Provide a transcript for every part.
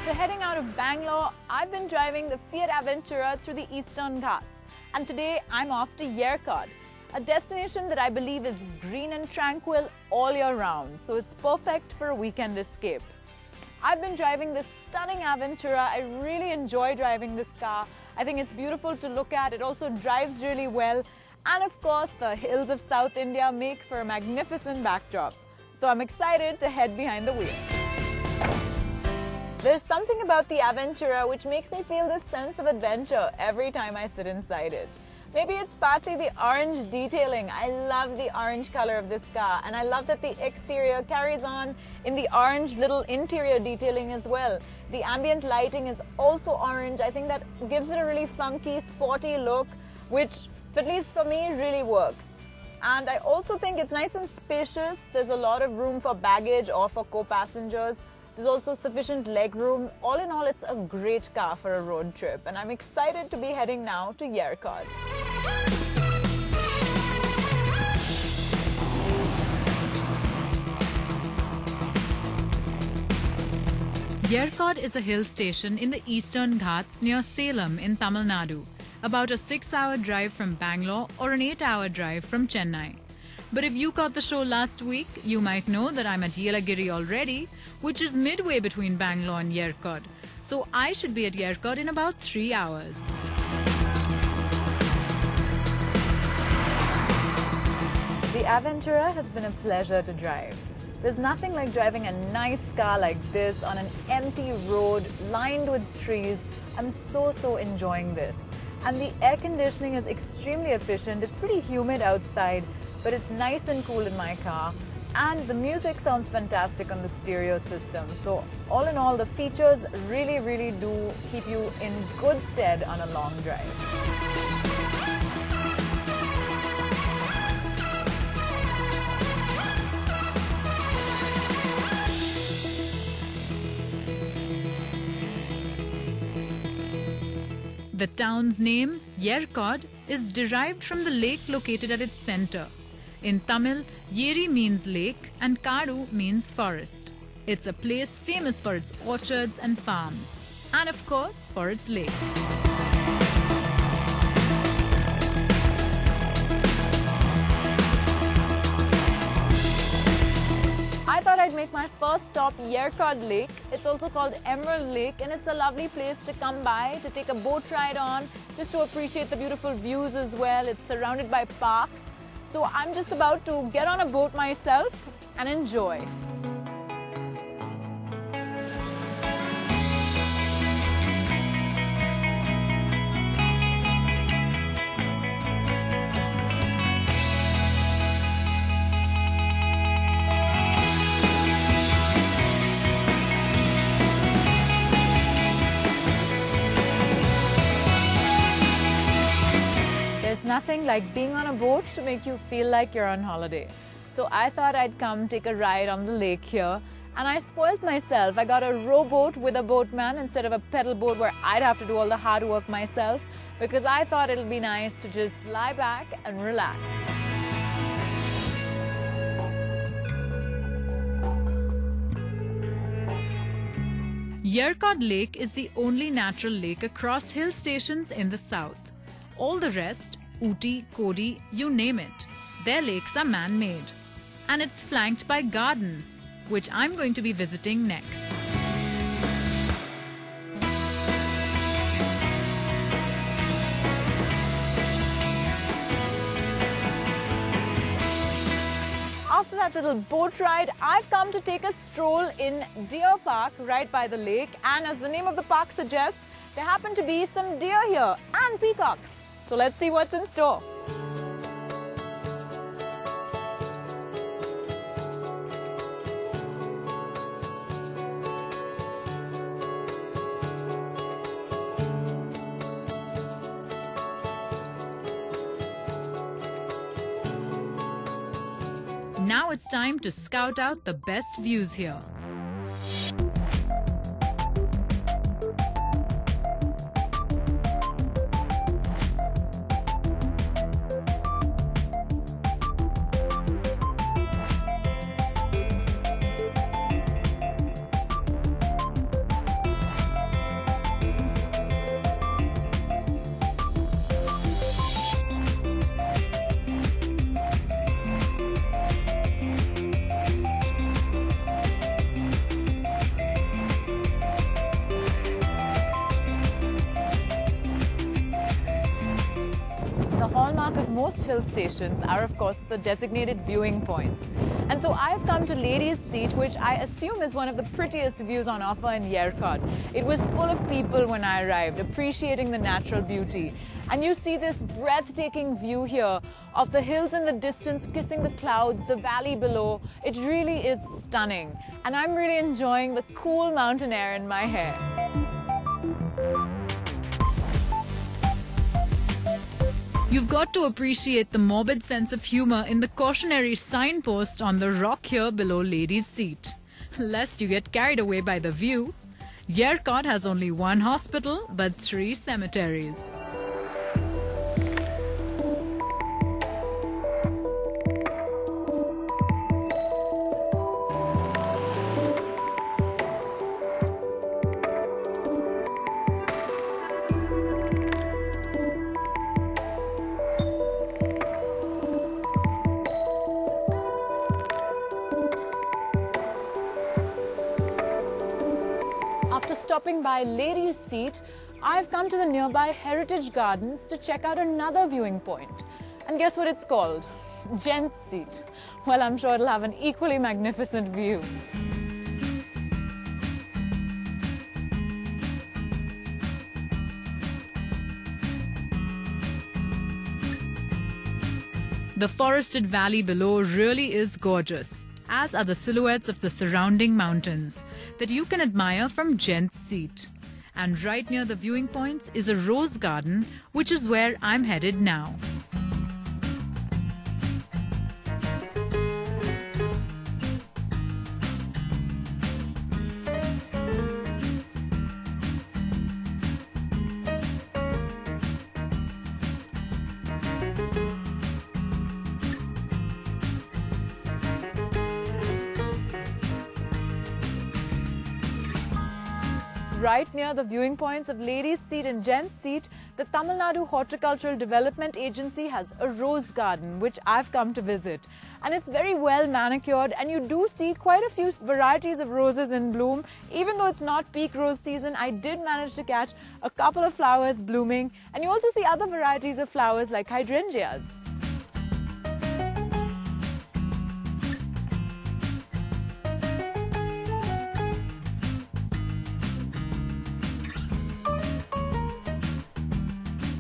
After heading out of Bangalore, I've been driving the Fiat Avventura through the Eastern Ghats. And today I'm off to Yercaud, a destination that I believe is green and tranquil all year round, so it's perfect for a weekend escape. I've been driving this stunning Avventura. I really enjoy driving this car. I think it's beautiful to look at. It also drives really well. And of course, the hills of South India make for a magnificent backdrop. So I'm excited to head behind the wheel. There's something about the Avventura which makes me feel this sense of adventure every time I sit inside it. Maybe it's partly the orange detailing. I love the orange color of this car, and I love that the exterior carries on in the orange little interior detailing as well. The ambient lighting is also orange. I think that gives it a really funky, sporty look, which, at least for me, really works. And I also think it's nice and spacious. There's a lot of room for baggage or for co-passengers. There's also sufficient leg room. All in all, it's a great car for a road trip, and I'm excited to be heading now to Yercaud. Yercaud is a hill station in the Eastern Ghats near Salem in Tamil Nadu, about a 6-hour drive from Bangalore or an 8-hour drive from Chennai. But if you caught the show last week, you might know that I'm at Yelagiri already, which is midway between Bangalore and Yercaud. So I should be at Yercaud in about 3 hours. The Avventura has been a pleasure to drive. There's nothing like driving a nice car like this on an empty road lined with trees. I'm so enjoying this. And the air conditioning is extremely efficient. It's pretty humid outside, but it's nice and cool in my car. And the music sounds fantastic on the stereo system. So all in all, the features really do keep you in good stead on a long drive. The town's name, Yercaud, is derived from the lake located at its center. In Tamil, Yeri means lake and Kadu means forest. It's a place famous for its orchards and farms, and of course for its lake. I thought I'd make my first stop Yercaud Lake. It's also called Emerald Lake, and it's a lovely place to come by, to take a boat ride on, just to appreciate the beautiful views as well. It's surrounded by parks. So I'm just about to get on a boat myself and enjoy. Nothing like being on a boat to make you feel like you're on holiday. So I thought I'd come take a ride on the lake here, and I spoiled myself. I got a rowboat with a boatman instead of a pedal boat where I'd have to do all the hard work myself, because I thought it'll be nice to just lie back and relax. Yercaud Lake is the only natural lake across hill stations in the south. All the rest, Ooty, Kodi, you name it, their lakes are man-made. And it's flanked by gardens, which I'm going to be visiting next. After that little boat ride, I've come to take a stroll in Deer Park right by the lake. And as the name of the park suggests, there happen to be some deer here and peacocks. So let's see what's in store. Now it's time to scout out the best views here. hallmark of most hill stations are, of course, the designated viewing points. And so I've come to Ladies' Seat, which I assume is one of the prettiest views on offer in Yercaud. It was full of people when I arrived, appreciating the natural beauty. And you see this breathtaking view here of the hills in the distance kissing the clouds, the valley below. It really is stunning. And I'm really enjoying the cool mountain air in my hair. You've got to appreciate the morbid sense of humor in the cautionary signpost on the rock here below Ladies' Seat. Lest you get carried away by the view, Yercaud has only one hospital but 3 cemeteries. After stopping by Ladies' Seat, I've come to the nearby Heritage Gardens to check out another viewing point. And guess what it's called? Gents' Seat. Well, I'm sure it'll have an equally magnificent view. The forested valley below really is gorgeous, as are the silhouettes of the surrounding mountains that you can admire from Gents' Seat. And right near the viewing points is a rose garden, which is where I'm headed now. Right near the viewing points of Ladies' Seat and Gents' Seat, the Tamil Nadu Horticultural Development Agency has a rose garden, which I've come to visit. And it's very well manicured, and you do see quite a few varieties of roses in bloom. Even though it's not peak rose season, I did manage to catch a couple of flowers blooming, and you also see other varieties of flowers like hydrangeas.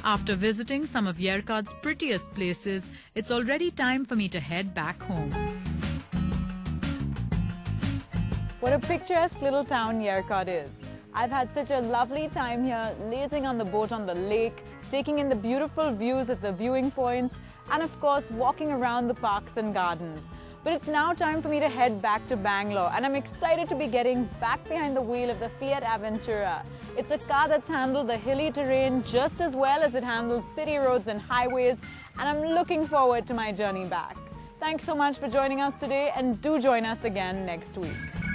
After visiting some of Yercaud's prettiest places, it's already time for me to head back home. What a picturesque little town Yercaud is. I've had such a lovely time here, lazing on the boat on the lake, taking in the beautiful views at the viewing points, and of course walking around the parks and gardens. But it's now time for me to head back to Bangalore, and I'm excited to be getting back behind the wheel of the Fiat Avventura. It's a car that's handled the hilly terrain just as well as it handles city roads and highways, and I'm looking forward to my journey back. Thanks so much for joining us today, and do join us again next week.